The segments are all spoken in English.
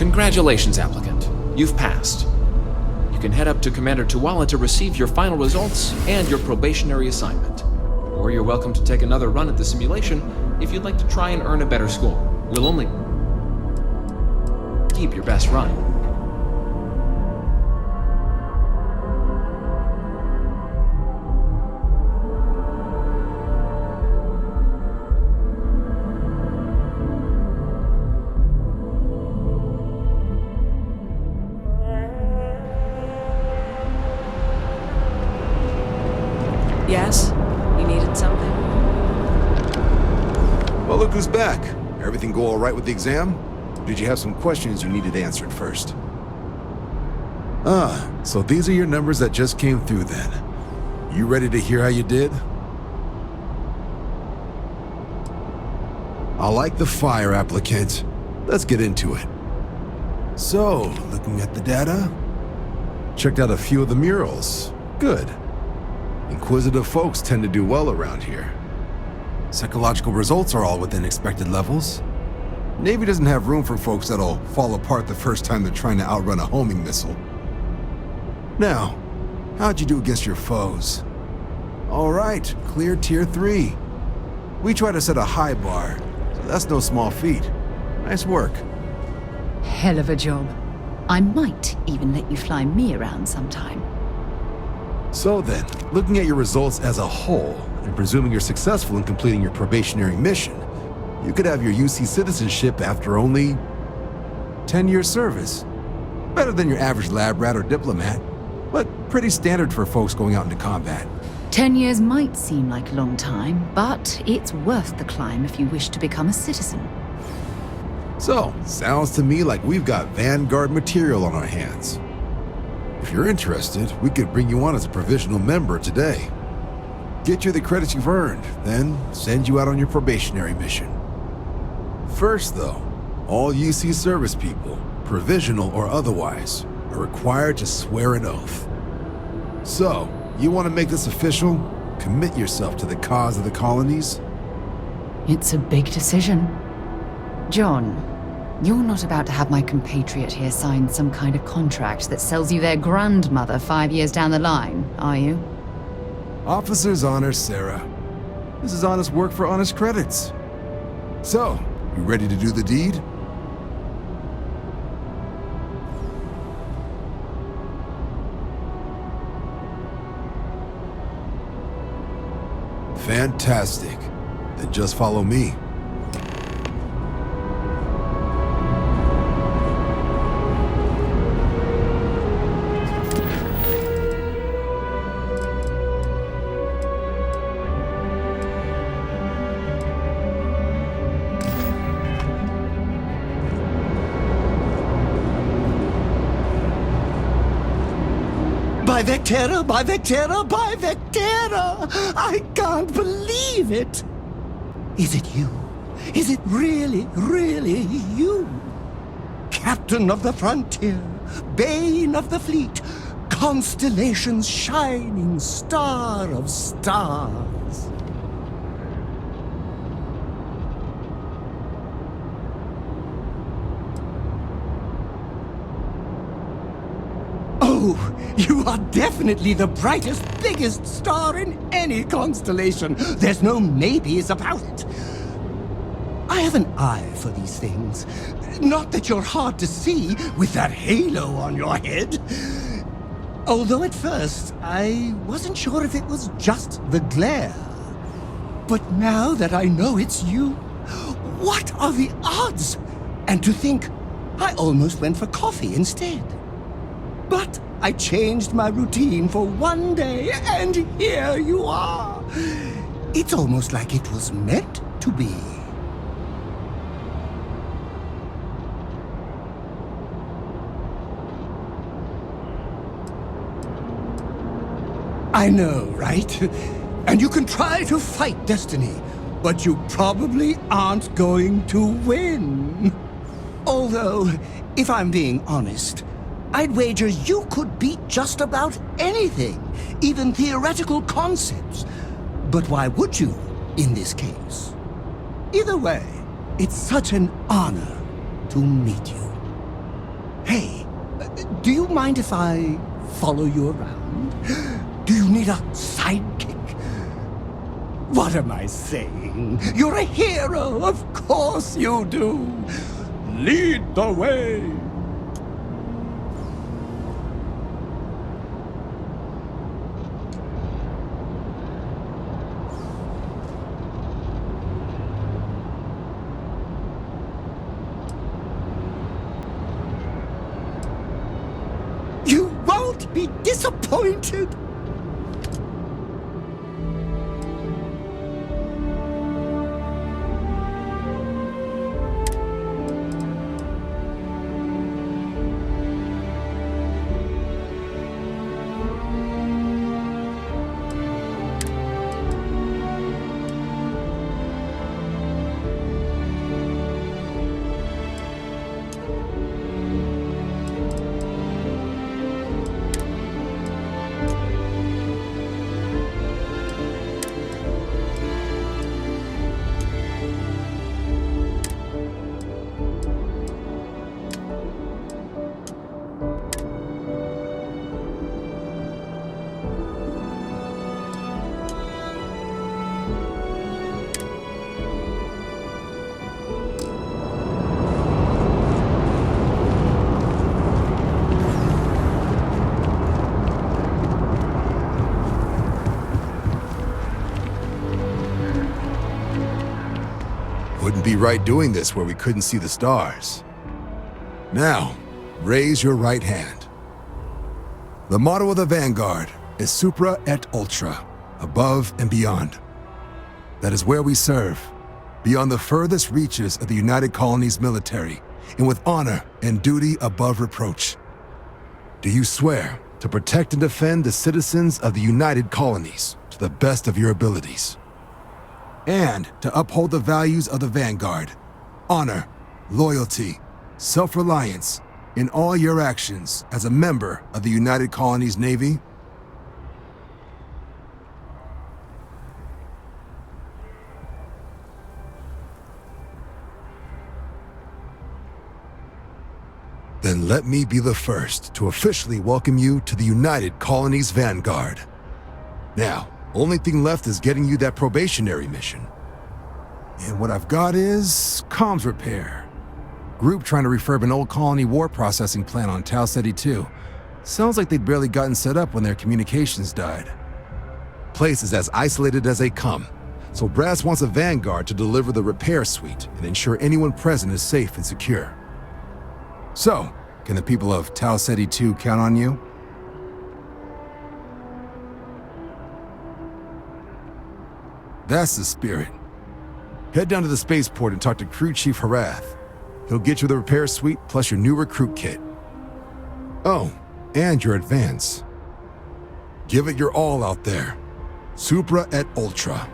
Congratulations, applicant. You've passed. You can head up to Commander Tuala to receive your final results and your probationary assignment. Or you're welcome to take another run at the simulation if you'd like to try and earn a better score. We'll only keep your best run. Yes? You needed something? Well, look who's back. Everything go all right with the exam? Or did you have some questions you needed answered first? So these are your numbers that just came through then. You ready to hear how you did? I like the fire, applicant. Let's get into it. So, looking at the data, checked out a few of the murals. Good. Inquisitive folks tend to do well around here. Psychological results are all within expected levels. Navy doesn't have room for folks that'll fall apart the first time they're trying to outrun a homing missile. Now, how'd you do against your foes? All right, clear Tier 3. We try to set a high bar, so that's no small feat. Nice work. Hell of a job. I might even let you fly me around sometime. So then, looking at your results as a whole, and presuming you're successful in completing your probationary mission, you could have your UC citizenship after only 10 years service. Better than your average lab rat or diplomat, but pretty standard for folks going out into combat. 10 years might seem like a long time, but it's worth the climb if you wish to become a citizen. So, sounds to me like we've got Vanguard material on our hands. If you're interested, we could bring you on as a provisional member today. Get you the credits you've earned, then send you out on your probationary mission. First though, all UC service people, provisional or otherwise, are required to swear an oath. So, you want to make this official? Commit yourself to the cause of the colonies? It's a big decision. John, you're not about to have my compatriot here sign some kind of contract that sells you their grandmother 5 years down the line, are you? Officer's honor, Sarah. This is honest work for honest credits. So, you ready to do the deed? Fantastic. Then just follow me. By Vectera, by Vectera, by Vectera! I can't believe it! Is it you? Is it really, really you? Captain of the frontier, bane of the fleet, constellation's shining star of stars. Oh, you are definitely the brightest, biggest star in any constellation. There's no maybes about it. I have an eye for these things. Not that you're hard to see with that halo on your head. Although at first, I wasn't sure if it was just the glare. But now that I know it's you, what are the odds? And to think, I almost went for coffee instead. But I changed my routine for one day, and here you are. It's almost like it was meant to be. I know, right? And you can try to fight destiny, but you probably aren't going to win. Although, if I'm being honest, I'd wager you could beat just about anything, even theoretical concepts. But why would you, in this case? Either way, it's such an honor to meet you. Hey, do you mind if I follow you around? Do you need a sidekick? What am I saying? You're a hero, of course you do. Lead the way. You won't be disappointed. Wouldn't be right doing this where we couldn't see the stars. Now, raise your right hand. The motto of the Vanguard is Supra et Ultra, above and beyond. That is where we serve, beyond the furthest reaches of the United Colonies military, and with honor and duty above reproach. Do you swear to protect and defend the citizens of the United Colonies to the best of your abilities? And to uphold the values of the Vanguard, honor, loyalty, self-reliance in all your actions as a member of the United Colonies Navy? Then let me be the first to officially welcome you to the United Colonies Vanguard. Now, only thing left is getting you that probationary mission. And what I've got is comms repair. Group trying to refurb an old colony war processing plant on Tau Ceti 2. Sounds like they'd barely gotten set up when their communications died. Place is as isolated as they come, so Brass wants a Vanguard to deliver the repair suite and ensure anyone present is safe and secure. So, can the people of Tau Ceti 2 count on you? That's the spirit. Head down to the spaceport and talk to Crew Chief Harath. He'll get you the repair suite plus your new recruit kit. Oh, and your advance. Give it your all out there. Supra et Ultra.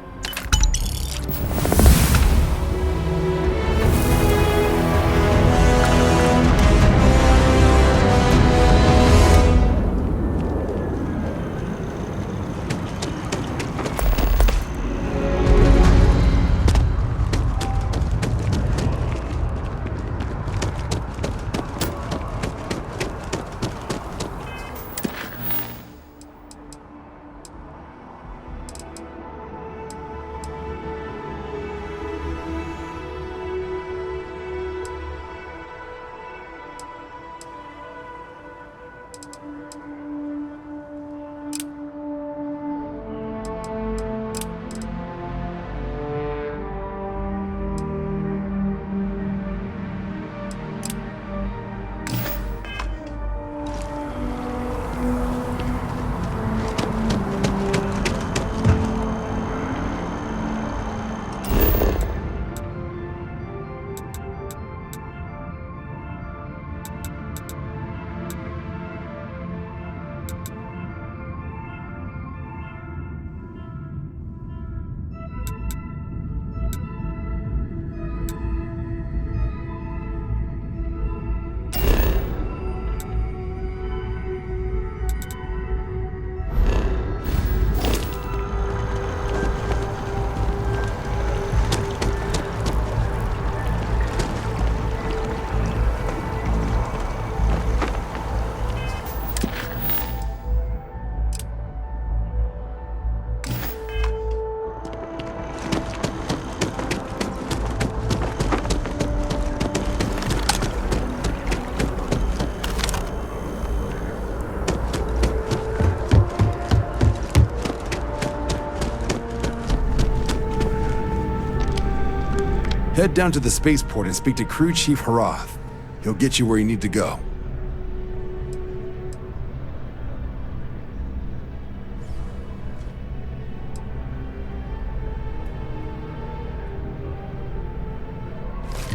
Head down to the spaceport and speak to Crew Chief Harath. He'll get you where you need to go.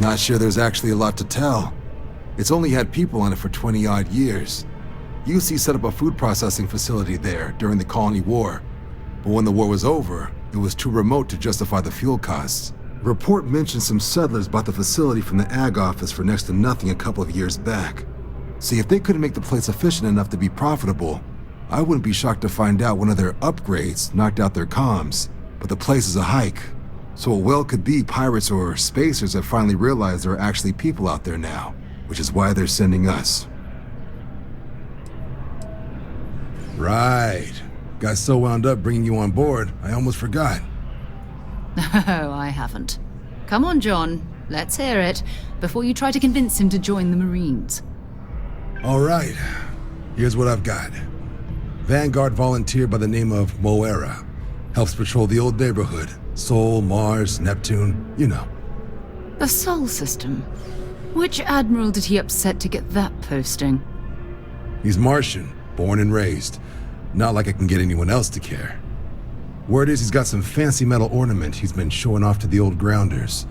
Not sure there's actually a lot to tell. It's only had people on it for 20-odd years. UC set up a food processing facility there during the Colony War. But when the war was over, it was too remote to justify the fuel costs. The report mentioned some settlers bought the facility from the Ag office for next to nothing a couple of years back. See, if they couldn't make the place efficient enough to be profitable, I wouldn't be shocked to find out one of their upgrades knocked out their comms. But the place is a hike. So it well could be pirates or spacers have finally realized there are actually people out there now, which is why they're sending us. Right. Got so wound up bringing you on board, I almost forgot. Oh, I haven't. Come on, John. Let's hear it, before you try to convince him to join the Marines. All right. Here's what I've got. Vanguard volunteer by the name of Moira. Helps patrol the old neighborhood. Sol, Mars, Neptune, you know. The Sol system. Which admiral did he upset to get that posting? He's Martian, born and raised. Not like I can get anyone else to care. Word is he's got some fancy metal ornament he's been showing off to the old grounders.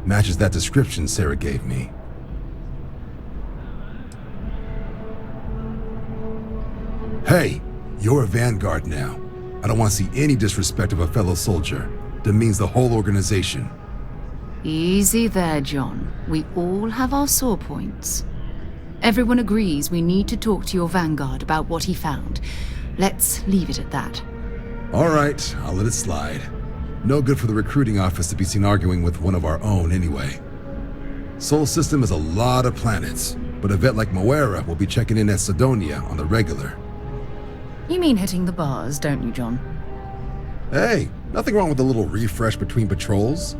Matches that description Sarah gave me. Hey, you're a Vanguard now. I don't want to see any disrespect of a fellow soldier. Demeans the whole organization. Easy there, John. We all have our sore points. Everyone agrees we need to talk to your Vanguard about what he found. Let's leave it at that. All right, I'll let it slide. No good for the recruiting office to be seen arguing with one of our own anyway. Sol system is a lot of planets, but a vet like Moira will be checking in at Sidonia on the regular. You mean hitting the bars, don't you, John? Hey, nothing wrong with a little refresh between patrols.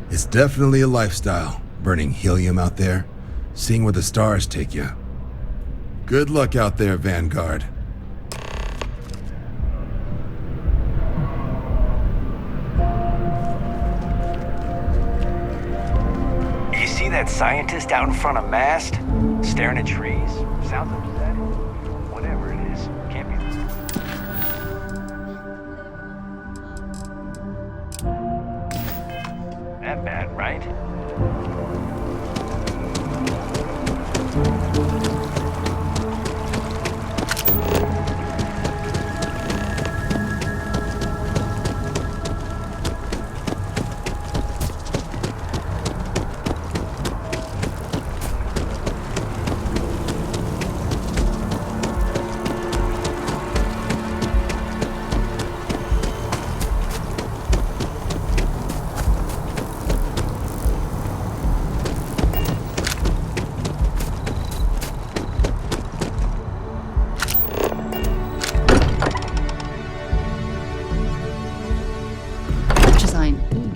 It's definitely a lifestyle, burning helium out there, seeing where the stars take you. Good luck out there, Vanguard. You see that scientist out in front of mast? Staring at trees? Sounds upset. Whatever it is. Can't be... that bad, right?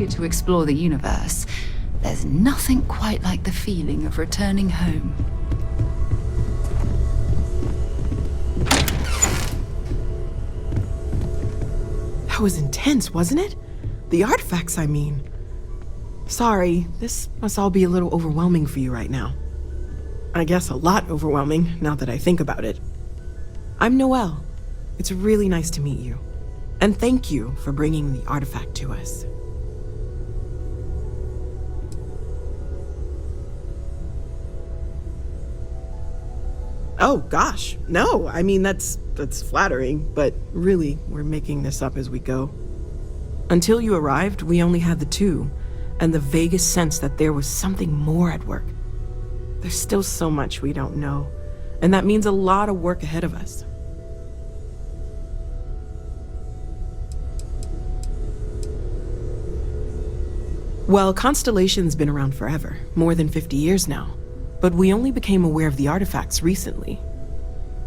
To explore the universe, there's nothing quite like the feeling of returning home. That was intense, wasn't it? The artifacts, I mean. Sorry, this must all be a little overwhelming for you right now. I guess a lot overwhelming, now that I think about it. I'm Noelle. It's really nice to meet you. And thank you for bringing the artifact to us. Oh, gosh, no. I mean, that's flattering, but really, we're making this up as we go. Until you arrived, we only had the two, and the vaguest sense that there was something more at work. There's still so much we don't know, and that means a lot of work ahead of us. Well, Constellation's been around forever, more than 50 years now. But we only became aware of the artifacts recently.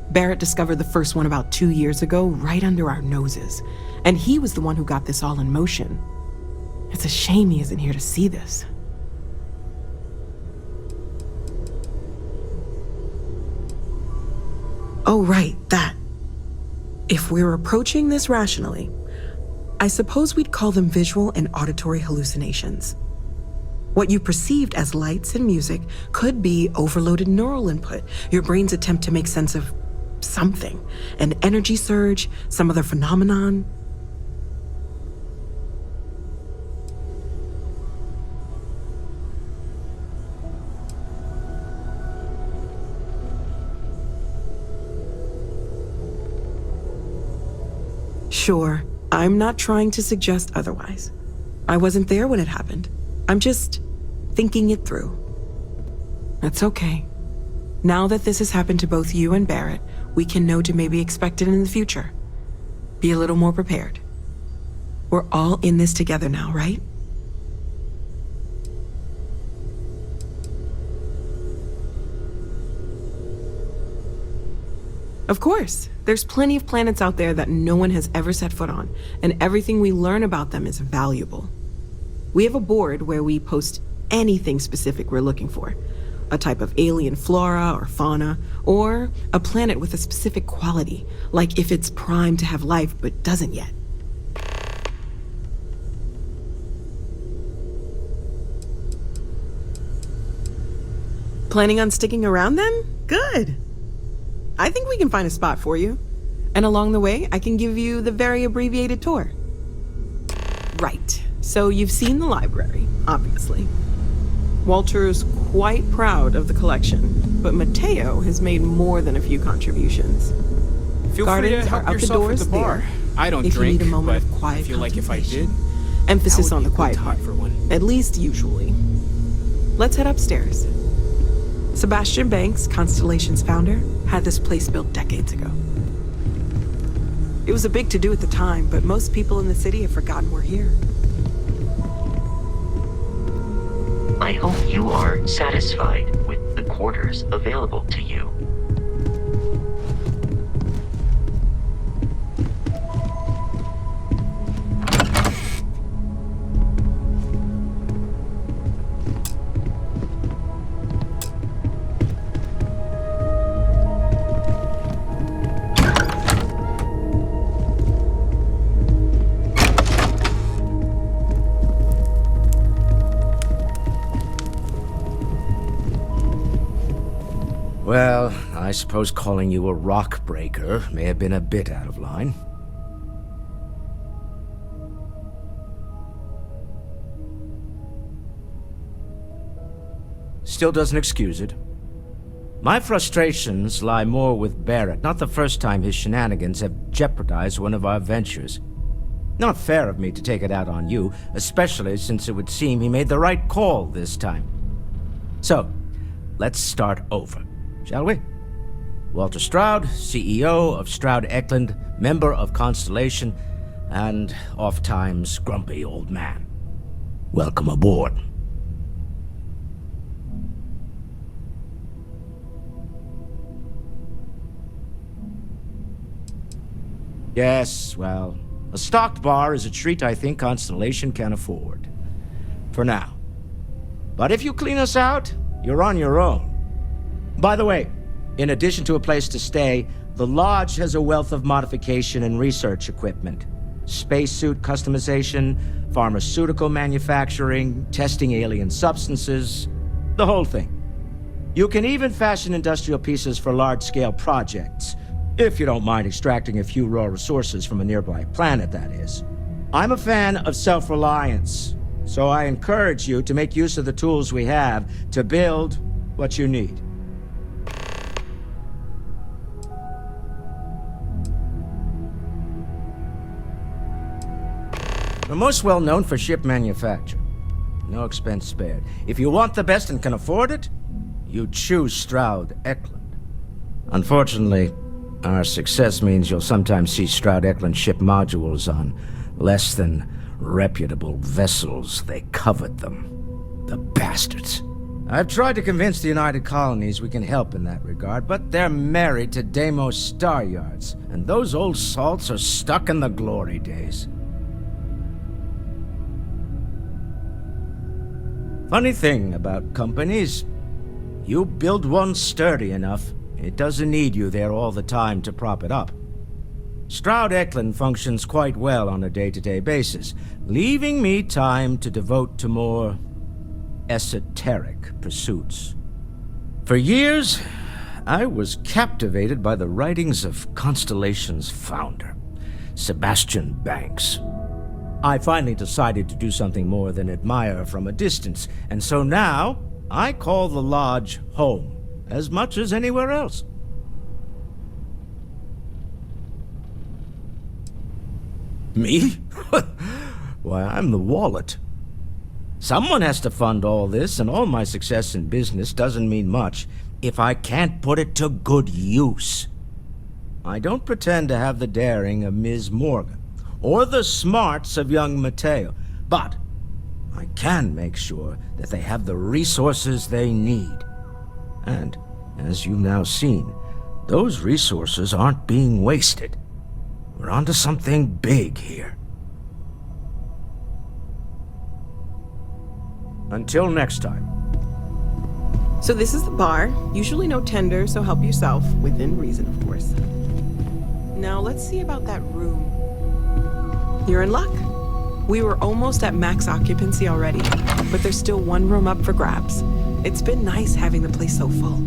Barrett discovered the first one about 2 years ago, right under our noses. And he was the one who got this all in motion. It's a shame he isn't here to see this. Oh, right, that. If we're approaching this rationally, I suppose we'd call them visual and auditory hallucinations. What you perceived as lights and music could be overloaded neural input, your brain's attempt to make sense of something, an energy surge, some other phenomenon. Sure, I'm not trying to suggest otherwise. I wasn't there when it happened. I'm just thinking it through. That's okay. Now that this has happened to both you and Barrett, we can know to maybe expect it in the future. Be a little more prepared. We're all in this together now, right? Of course. There's plenty of planets out there that no one has ever set foot on, and everything we learn about them is valuable. We have a board where we post anything specific we're looking for. A type of alien flora or fauna, or a planet with a specific quality, like if it's primed to have life but doesn't yet. Planning on sticking around then? Good. I think we can find a spot for you. And along the way, I can give you the very abbreviated tour. Right. So you've seen the library, obviously. Walter's quite proud of the collection, but Mateo has made more than a few contributions. Feel free to help yourself at the bar. I don't if drink, you need a moment but of quiet I feel like if I did, emphasis that would on be the a quiet good part, time for one. at least usually. Let's head upstairs. Sebastian Banks, Constellation's founder, had this place built decades ago. It was a big to-do at the time, but most people in the city have forgotten we're here. I hope you are satisfied with the quarters available to you. Well, I suppose calling you a rock breaker may have been a bit out of line. Still doesn't excuse it. My frustrations lie more with Barrett. Not the first time his shenanigans have jeopardized one of our ventures. Not fair of me to take it out on you, especially since it would seem he made the right call this time. So, let's start over. Shall we? Walter Stroud, CEO of Stroud Eklund, member of Constellation, and oft-times grumpy old man. Welcome aboard. Yes, well, a stocked bar is a treat I think Constellation can afford. For now. But if you clean us out, you're on your own. By the way, in addition to a place to stay, the Lodge has a wealth of modification and research equipment. Spacesuit customization, pharmaceutical manufacturing, testing alien substances, the whole thing. You can even fashion industrial pieces for large-scale projects, if you don't mind extracting a few raw resources from a nearby planet, that is. I'm a fan of self-reliance, so I encourage you to make use of the tools we have to build what you need. We're most well known for ship manufacture. No expense spared. If you want the best and can afford it, you choose Stroud Eklund. Unfortunately, our success means you'll sometimes see Stroud Eklund ship modules on less than reputable vessels. They covet them. The bastards. I've tried to convince the United Colonies we can help in that regard, but they're married to Deimos Star Yards, and those old salts are stuck in the glory days. Funny thing about companies, you build one sturdy enough, it doesn't need you there all the time to prop it up. Stroud Eklund functions quite well on a day-to-day basis, leaving me time to devote to more esoteric pursuits. For years, I was captivated by the writings of Constellation's founder, Sebastian Banks. I finally decided to do something more than admire from a distance, and so now I call the Lodge home as much as anywhere else. Me? Why, I'm the wallet. Someone has to fund all this, and all my success in business doesn't mean much if I can't put it to good use. I don't pretend to have the daring of Ms. Morgan, or the smarts of young Matteo, but I can make sure that they have the resources they need. And, as you've now seen, those resources aren't being wasted. We're onto something big here. Until next time. So this is the bar. Usually no tender, so help yourself. Within reason, of course. Now let's see about that room. You're in luck. We were almost at max occupancy already, but there's still one room up for grabs. It's been nice having the place so full.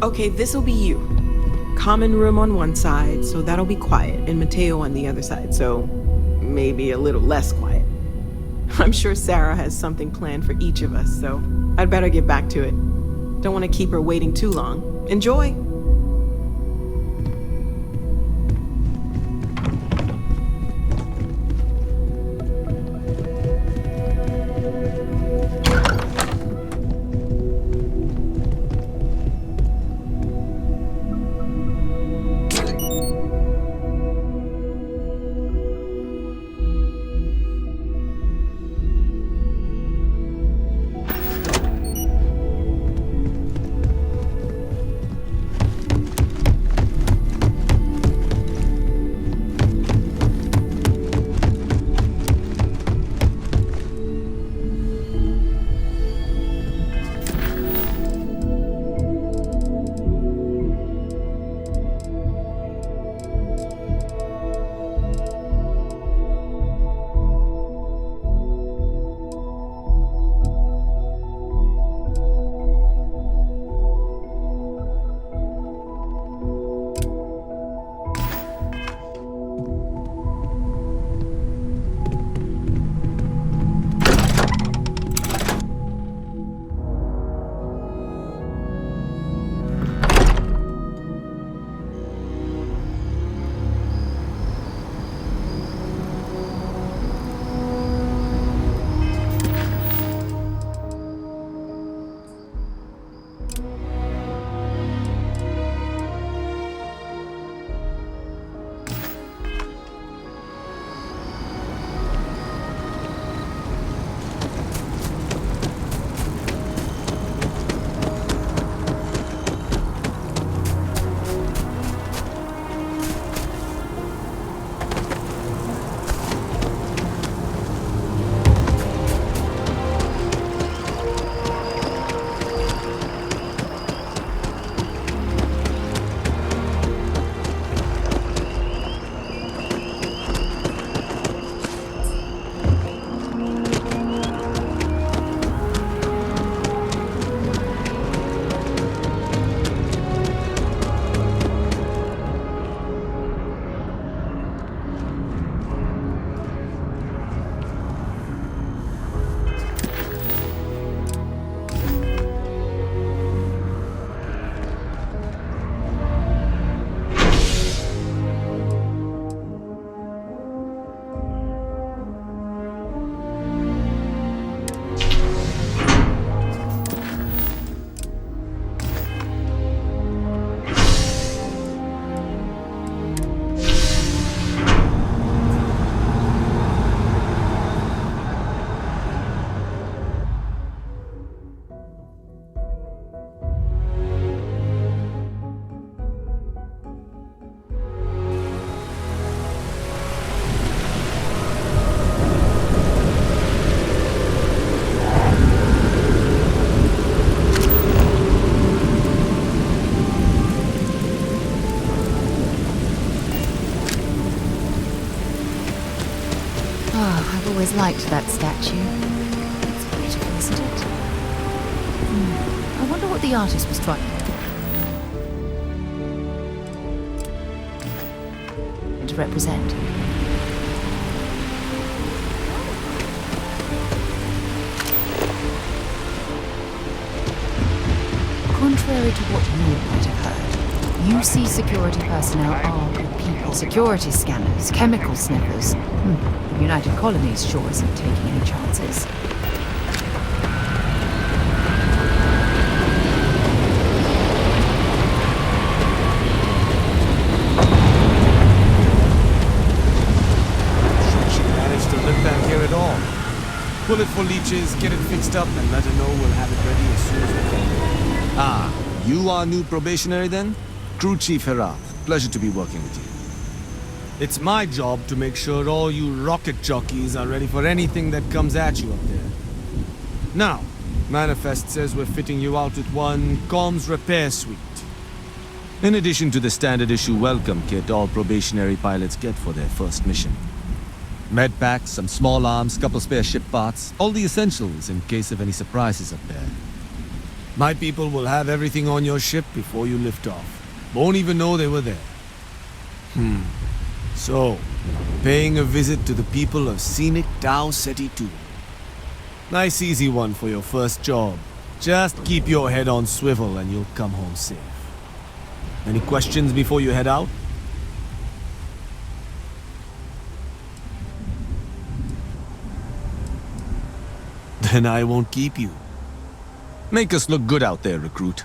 Okay, this'll be you. Common room on one side, so that'll be quiet, and Matteo on the other side, so maybe a little less quiet. I'm sure Sarah has something planned for each of us, so I'd better get back to it. Don't want to keep her waiting too long. Enjoy! Oh, I've always liked that statue. It's beautiful, isn't it? I wonder what the artist was trying to represent. Contrary to what you might have heard, UC security personnel are good people. Security scanners, chemical sniffers. The United Colonies sure isn't taking any chances. She managed to live back here at all. Pull it for leeches, get it fixed up, and let her know we'll have it ready as soon as we can. Ah, you are new probationary then? Crew Chief Herath. Pleasure to be working with you. It's my job to make sure all you rocket jockeys are ready for anything that comes at you up there. Now, Manifest says we're fitting you out with one comms repair suite. In addition to the standard issue welcome kit all probationary pilots get for their first mission. Med packs, some small arms, couple spare ship parts, all the essentials in case of any surprises up there. My people will have everything on your ship before you lift off. Won't even know they were there. So, paying a visit to the people of scenic Tau Ceti 2. Nice easy one for your first job. Just keep your head on swivel and you'll come home safe. Any questions before you head out? Then I won't keep you. Make us look good out there, recruit.